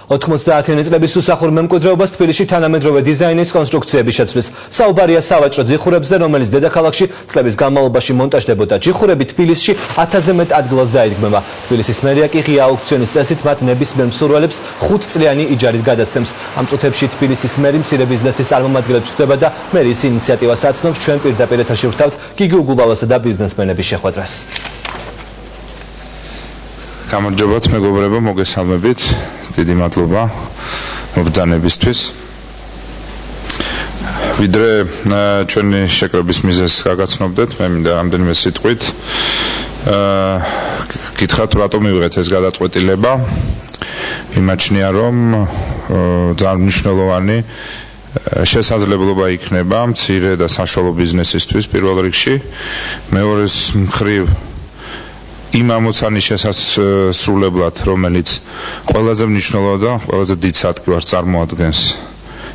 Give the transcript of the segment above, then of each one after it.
90-იანი წლების უსახურ მემკვიდრეობას თბილისში თანამედროვე დიზაინის კონსტრუქციები შეცვლის. საუბარია სავაჭრო ჯიხურებზე, რომელიც დედაქალაქში წლების განმავლობაში მონტაჟდებოდა. ჯიხურები თბილისში 1000-ზე მეტ ადგილას დაიდგმება. თბილისის მერია კი ღია აუქციონის წესით მათ ნებისმიერ მსურველებს 5 წლიანი იჯარით გადასცემს. ამ წუთებში თბილისის მერი მცირე ბიზნესის წარმომადგენლებს ხვდება და მერის ინიციატივას აცნობს. ჩვენ პირდაპირ ეთერში ვთავთ გიგი უგულავასა და ბიზნესმენების შეხვედრას. გამარჯობათ მეგობრებო, მოგესალმებით. დიდი მადლობა მობრძანებისთვის. ვიდრე ჩვენი შეკრების მიზეზს გაგაცნობდეთ, მე მინდა რამდენიმე სიტყვით გითხრათ, რატომ მივიღეთ ეს გადაწყვეტილება. იმაჩნია, რომ ძალიან მნიშვნელოვანი შესაძლებლობა იქნება მცირე და საშუალო ბიზნესისთვის პირველ რიგში. მეორეს მხრივ იმ ამოცანის შესასრულებლად, რომელიც ყველაზე მნიშვნელოვანი და ყველაზე დიდ სადგურს წარმოადგენს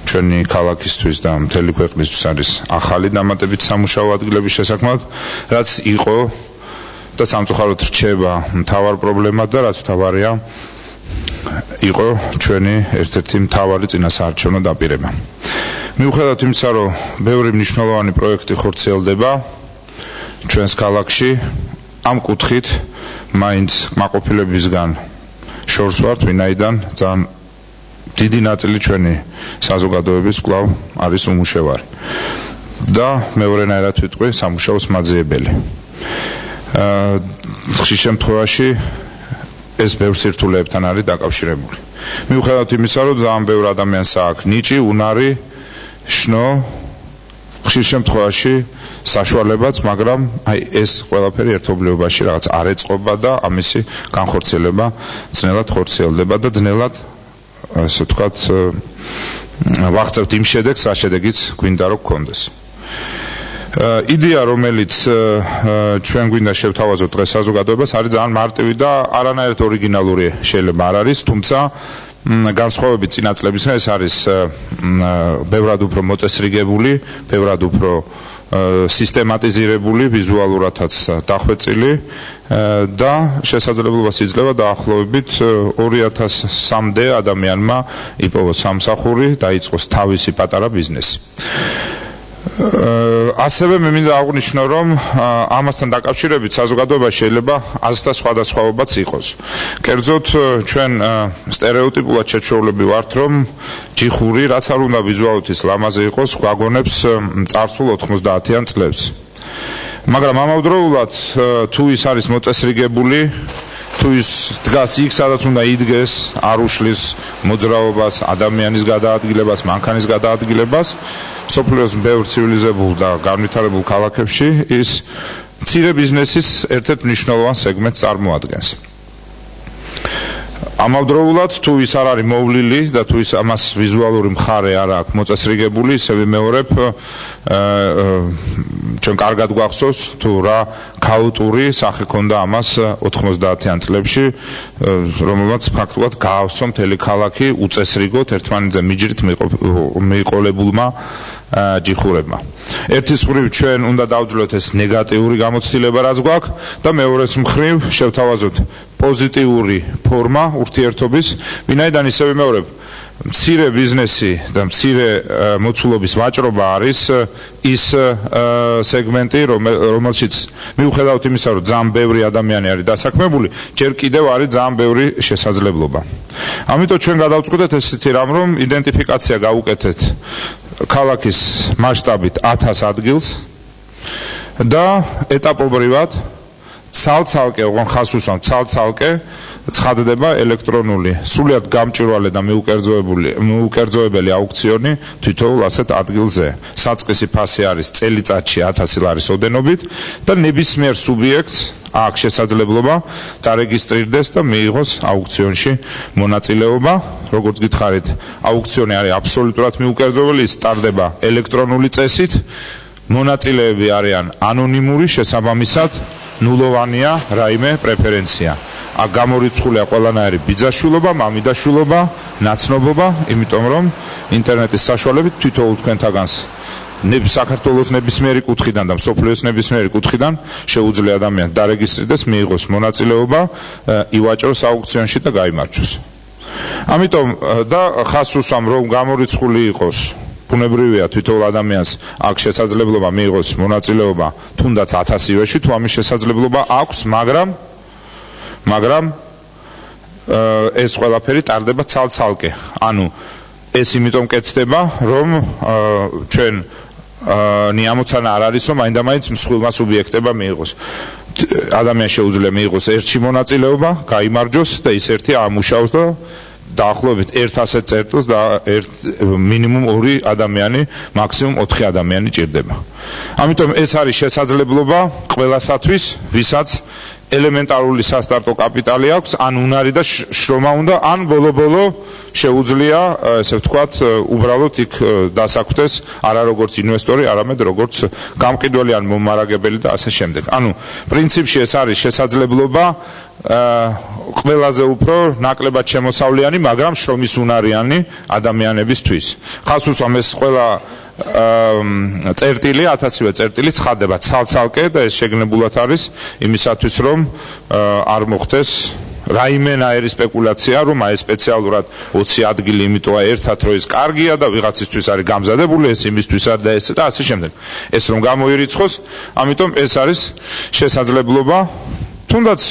ჩვენი ქალაქისთვის და მთელი ქვეყნისთვის არის ახალი დამატებით სამუშაო ადგილების შესაქმნელად, რაც იყო და სამწუხაროდ რჩება მთავარ პრობლემად და რაც მთავარია იყო ჩვენი ერთ-ერთი მთავარი წინასაარჩევნო დაპირება. მიუხედავად იმისა, რომ ბევრი მნიშვნელოვანი პროექტი ხორციელდება ჩვენს ქალაქში, ამ კუთხით მაინც კმაყოფილებისგან შორს ვართ, ვინაიდან ძალიან დიდი ნაწილი ჩვენი საზოგადოების კვლავ არის უმუშევარი და მეორენაირად ვიტყვი სამუშაოს მაძიებელი. ხშირ შემთხვევაში ეს ბევრ სირთულეებთან არის დაკავშირებული. მიუხედავად იმისა, რომ ძალიან ბევრ ადამიანს აქვს ნიჭი, უნარი, შნო, ხშირ შემთხვევაში საშუალებაც, მაგრამ ეს ყველაფერი ერთობლიობაში რაღაც არ ეწყობა და ამისი განხორციელება ძნელად ხორციელდება და ძნელად, ასე ვთქვათ, ვაღწევთ იმ შედეგს, რა შედეგიც გვინდა რომ გქონდეს. იდეა, რომელიც ჩვენ გვინდა შევთავაზოთ დღეს საზოგადოებას, არის ძალიან მარტივი და არანაირად ორიგინალური შეიძლება არ არის, თუმცა განსხვავებით წინა წლებისგან ეს არის ბევრად უფრო მოწესრიგებული, ბევრად უფრო სისტემატიზირებული, ვიზუალურადაც დახვეწილი და შესაძლებლობას იძლევა დაახლოებით 2003-მდე ადამიანმა იპოვოს სამსახური, დაიწყოს თავისი პატარა ბიზნესი. ასევე მე მინდა აღვნიშნო, რომ ამასთან დაკავშირებით საზოგადოება შეიძლება აზრთა სხვადასხვაობაც იყოს. კერძოდ ჩვენ სტერეოტიპულად შეჩვეულები ვართ, რომ ჯიხური, რაც არ უნდა ვიზუალურად ის ლამაზი იყოს, გვაგონებს წარსულ 90-იან წლებს. მაგრამ ამავდროულად თუ ის არის მოწესრიგებული, თუ ის დგას იქ, სადაც უნდა იდგეს, არ უშლის მოძრაობას, ადამიანის გადაადგილებას, მანქანის გადაადგილებას, მსოფლიოს ბევრ ცივილიზებულ და განვითარებულ ქალაქებში ის მცირე ბიზნესის ერთ-ერთ მნიშვნელოვან სეგმენტს წარმოადგენს. ამავდროულად თუ ის არ არის მოვლილი და თუ ის ამას ვიზუალური მხარე არ აქვს მოწესრიგებული, ისე ვიმეორებ, ჩვენ კარგად გვახსოვს თუ რა ქაოტური სახე ჰქონდა ამას 90-იან წლებში, რომელმაც ფაქტობრივად გაავსო მთელი ქალაქი უწესრიგოდ ერთმანეთზე მიჯრით მიყოლებულმა ჯიხურებმა. ერთის მხრივ ჩვენ უნდა დავძლოთ ეს ნეგატიური გამოცდილება, რაც გვაქვს და მეორეს მხრივ შევთავაზოთ პოზიტიური ფორმა ურთიერთობის, ვინაიდან ისე ვიმეორებ, მცირე ბიზნესი და მცირე მოცულობის ვაჭრობა არის ის სეგმენტი, რომელშიც მიუხედავად იმისა, რომ ძალიან ბევრი ადამიანი არის დასაქმებული, ჯერ კიდევ არის ძალიან ბევრი შესაძლებლობა. ამიტომ ჩვენ გადავწყვიტეთ ესეთი რამ, რომ იდენტიფიკაცია გავუკეთეთ ქალაქის მასშტაბით 1000 ადგილს და ეტაპობრივად ცალ-ცალკე, ოღონ ხას უსვამთ, ცალ-ცალკე ცხადდება ელექტრონული, სრულიად გამჭვირვალე და მიუკერძოებელი აუქციონი თითოეულ ასეთ ადგილზე. საწყისი ფასი არის წელიწადში 1000 ლარის ოდენობით და ნებისმიერ სუბიექტს აქვს შესაძლებლობა დარეგისტრირდეს და მიიღოს აუქციონში მონაწილეობა. როგორც გითხარით, აუქციონი არის აბსოლუტურად მიუკერძოებელი, სტარდება ელექტრონული წესით, მონაწილეები არიან ანონიმური, შესაბამისად ნულოვანია რაიმე პრეფერენცია. აქ გამორიცხულია ყველანაირი ბიძაშვილობა, მამიდაშვილობა, ნაცნობობა, იმიტომ რომ ინტერნეტის საშუალებით თითოეულ თქვენთაგანს საქართველოს ნებისმიერი კუთხიდან და მსოფლიოს ნებისმიერი კუთხიდან შეუძლია ადამიანს დარეგისტრირდეს, მიიღოს მონაწილეობა, ივაჭროს აუქციონში და გაიმარჯვოს. ამიტომ და ხას უსვამ რომ გამორიცხული იყოს ბუნებრივია თითოეულ ადამიანს აქ შესაძლებლობა მიიღოს მონაწილეობა თუნდაც 1000 ივეში თუ ამის შესაძლებლობა აქვს მაგრამ ეს ყველაფერი ტარდება ცალ-ცალკე ანუ ეს იმიტომ კეთდება რომ ჩვენ ნიამოცანა არ არის რომ მაინდა-მაინც მსხვილმა სუბიექტებმა მიიღოს ადამიანს შეუძლია მიიღოს ერთში მონაწილეობა გაიმარჯოს და ის ერთი ამუშაოს და დაახლოებით ერთ ასეთ წერტილს და მინიმუმ 2 ადამიანი მაქსიმუმ 4 ადამიანი ჭირდება ამიტომ ეს არის შესაძლებლობა ყველასათვის ვისაც ელემენტარული სასტარტო კაპიტალი აქვს ან უნარი და შრომა უნდა ან ბოლო-ბოლო შეუძლია ესე ვთქვათ უბრალოდ იქ დასაქმდეს არა როგორც ინვესტორი არამედ როგორც გამყიდველი ან მომარაგებელი და ასე შემდეგ ანუ პრინციპში ეს არის შესაძლებლობა ყველაზე უფრო ნაკლებად შემოსავლიანი მაგრამ შრომის უნარიანი ადამიანებისთვის ხას უსვამ ეს ყველა წერტილი 1000-ვე წერტილი ცხადდება ცალ-ცალკე და ეს შეგნებულად არის იმისათვის რომ არ მოხდეს რაიმენაერი სპეკულაცია რომ აი სპეციალურად 20 ადგილი იმიტომ ერთად რო ის კარგია და ვიღაცისთვის არის გამზადებული ეს იმისთვის არ და ეს და ასე შემდეგ ეს რომ გამოირიცხოს ამიტომ ეს არის შესაძლებლობა თუნდაც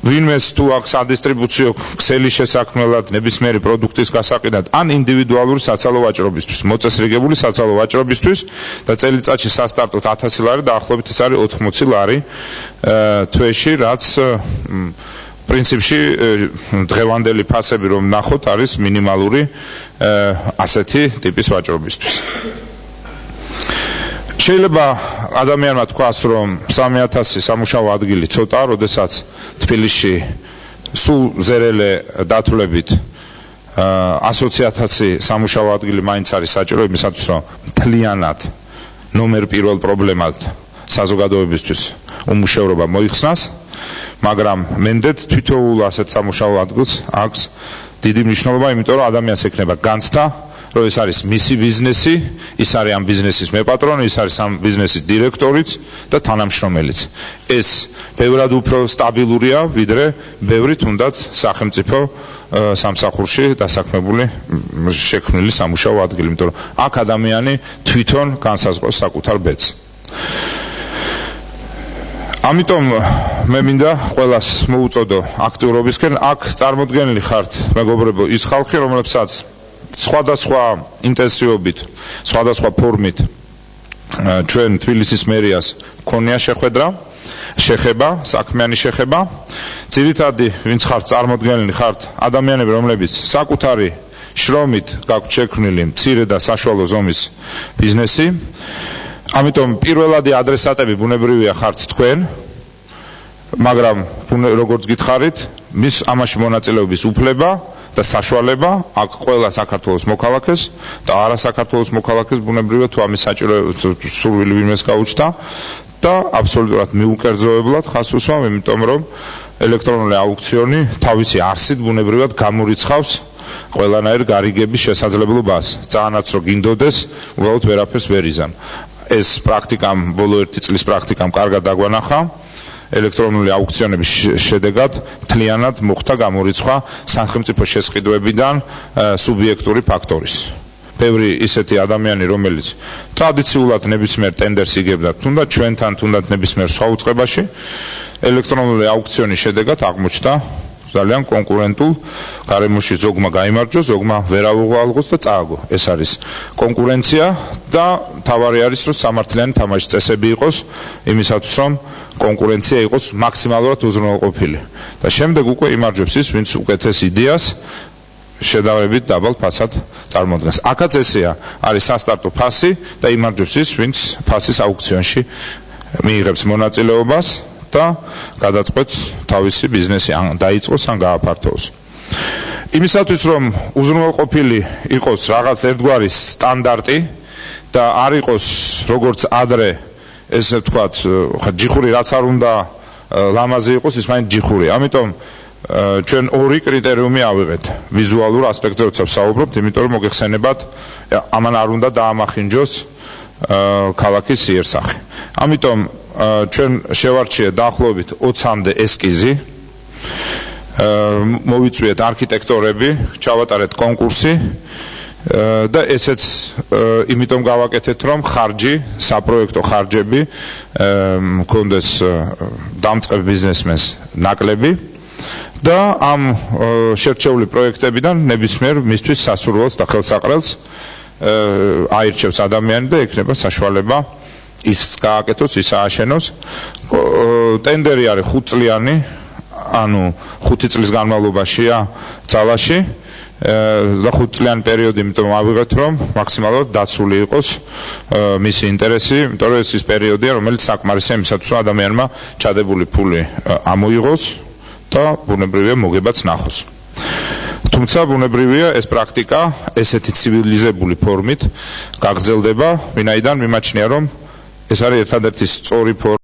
ვინმეს თუ აქვს სადისტრიბუციო ქსელი შესაქმნელად ნებისმიერი პროდუქტის გასაყიდად ან ინდივიდუალური საცალო ვაჭრობისთვის მოწესრიგებული საცალო ვაჭრობისთვის და წელიწადში სასტარტოდ 1000 ლარი დაახლოებით ეს არის 80 ლარი თვეში რაც პრინციპში დღევანდელი ფასები რომ ნახოთ არის მინიმალური ასეთი ტიპის ვაჭრობისთვის შეიძლება ადამიანმა თქვას რომ 3000 სამუშაო ადგილი ცოტაა, როდესაც თბილისში სულ ზერელე დათვლებით 120.000 სამუშაო ადგილი მაინც არის საჭირო იმისათვის რომ მთლიანად ნომერ პირველ პრობლემად საზოგადოებისთვის უმუშევრობა მოიხსნას, მაგრამ მენდეთ თითოეულ ასეთ სამუშაო ადგილს აქვს დიდი მნიშვნელობა, იმიტომ რომ ადამიანს ექნება განცდა რომ ეს არის მისი ბიზნესი, ის არის ამ ბიზნესის მეპატრონი, ის არის ამ ბიზნესის დირექტორიც და თანამშრომელიც. ეს ბევრად უფრო სტაბილურია, ვიდრე ბევრი თუნდაც სახელმწიფო სამსახურში დასაქმებული შექმნილი სამუშაო ადგილი, იმიტომ რომ აქ ადამიანი თვითონ განსაზღვრავს საკუთარ ბედს. ამიტომ მე მინდა ყველას მოუწოდო აქტიურობისკენ, აქ წარმოდგენილი ხართ მეგობრებო ის ხალხი, რომლებსაც სხვადასხვა ინტენსივობით, სხვადასხვა ფორმით ჩვენ თბილისის მერიას ქონია შეხება, საქმიანი შეხება. ძირითადი ვინც ხართ წარმოდგენილი ხართ ადამიანები, რომლებიც საკუთარი შრომით გაქვთ შექმნილი მცირე და საშუალო ზომის ბიზნესი. ამიტომ პირველადი ადრესატები ბუნებრივია ხართ თქვენ, მაგრამ როგორც გითხარით, მის ამაში მონაწილეობის უფლება და საშუალება აქ ყველა საქართველოს მოქალაქეს და არა საქართველოს მოქალაქეს ბუნებრივია თუ ამის საჭირო სურვილი ვინმეს გაუჩნდა და აბსოლუტურად მიუკერძოებლად ხას უსვამ, იმიტომ რომ ელექტრონული აუქციონი თავისი არსით ბუნებრივად გამორიცხავს ყველანაირ გარიგების შესაძლებლობას. ძალიან რო გინდოდეს, უბრალოდ ვერაფერს ვერ იზამ. ეს პრაქტიკამ, ბოლო 1 წლის პრაქტიკამ კარგად დაგვანახა. ელექტრონული აუქციონების შედეგად მთლიანად მოხდა გამორიცხვა სახელმწიფო შესყიდვებიდან სუბიექტური ფაქტორის. ბევრი ისეთი ადამიანი, რომელიც ტრადიციულად ნებისმიერ ტენდერს იგებდა, თუნდაც ჩვენთან, თუნდაც ნებისმიერ სხვა უწყებაში, ელექტრონული აუქციონის შედეგად აღმოჩნდა ძალიან კონკურენტულ გარემოში, ზოგმა გაიმარჯვა, ზოგმა ვერ აუღალღოს და წააგო. ეს არის კონკურენცია და თავარი არის, რომ სამართლიანი თამაშის წესები იყოს იმისათვის, რომ კონკურენცია იყოს მაქსიმალურად უზრუნველყოფილი. და შემდეგ უკვე იმარჯვებს ის, ვინც უკეთეს იდეას შედარებით დაბალ ფასად წარმოადგენს. აქაც ესეა, არის სასტარტო ფასი და იმარჯვებს ის, ვინც ფასის აუქციონში მიიღებს მონაწილეობას და გადაწყვეტს თავისი ბიზნესი ან დაიწყოს ან გააფართოვოს. იმისათვის, რომ უზრუნველყოფილი იყოს რაღაც ერთგვარი სტანდარტი და არ იყოს როგორც ადრე ესე ვთქვათ, ჯიხური რაც არ უნდა ლამაზი იყოს, ის მაინც ჯიხური. ამიტომ ჩვენ ორი კრიტერიუმი ავიღეთ. ვიზუალურ ასპექტზე როცა ვსაუბრობთ, იმიტომ რომ მოგეხსენებათ, ამან არ უნდა დაამახინჯოს ქალაქის იერსახე. ამიტომ ჩვენ შევარჩიეთ დაახლოებით 20-მდე ესკიზი. მოვიწვიეთ არქიტექტორები, ჩავატარეთ კონკურსი და ესეც იმიტომ გავაკეთეთ, რომ ხარჯი, საპროექტო ხარჯები მქონდეს დამწყებ ბიზნესმენს ნაკლები და ამ შერჩეული პროექტებიდან ნებისმიერ მისთვის სასურველს და ხელსაყრელს აირჩევს ადამიანი და ექნება საშუალება ის გააკეთოს, ის ააშენოს. ტენდერი არის 5 წლიანი, ანუ 5 წლის განმავლობაშია ძალაში და 5 წლიანი პერიოდი, იმიტომ ავიღეთ, რომ მაქსიმალურად დაცული იყოს მისი ინტერესი, იმიტომ რომ ეს ის პერიოდია, რომელიც საკმარისია იმისათვის, რომ ადამიანმა ჩადებული ფული ამოიღოს და ბუნებრივია მოგებაც ნახოს. თუმცა ბუნებრივია ეს პრაქტიკა ესეთი ცივილიზებული ფორმით გაგრძელდება, ვინაიდან მიმაჩნია, რომ ეს არის ერთადერთი სწორი ფორმა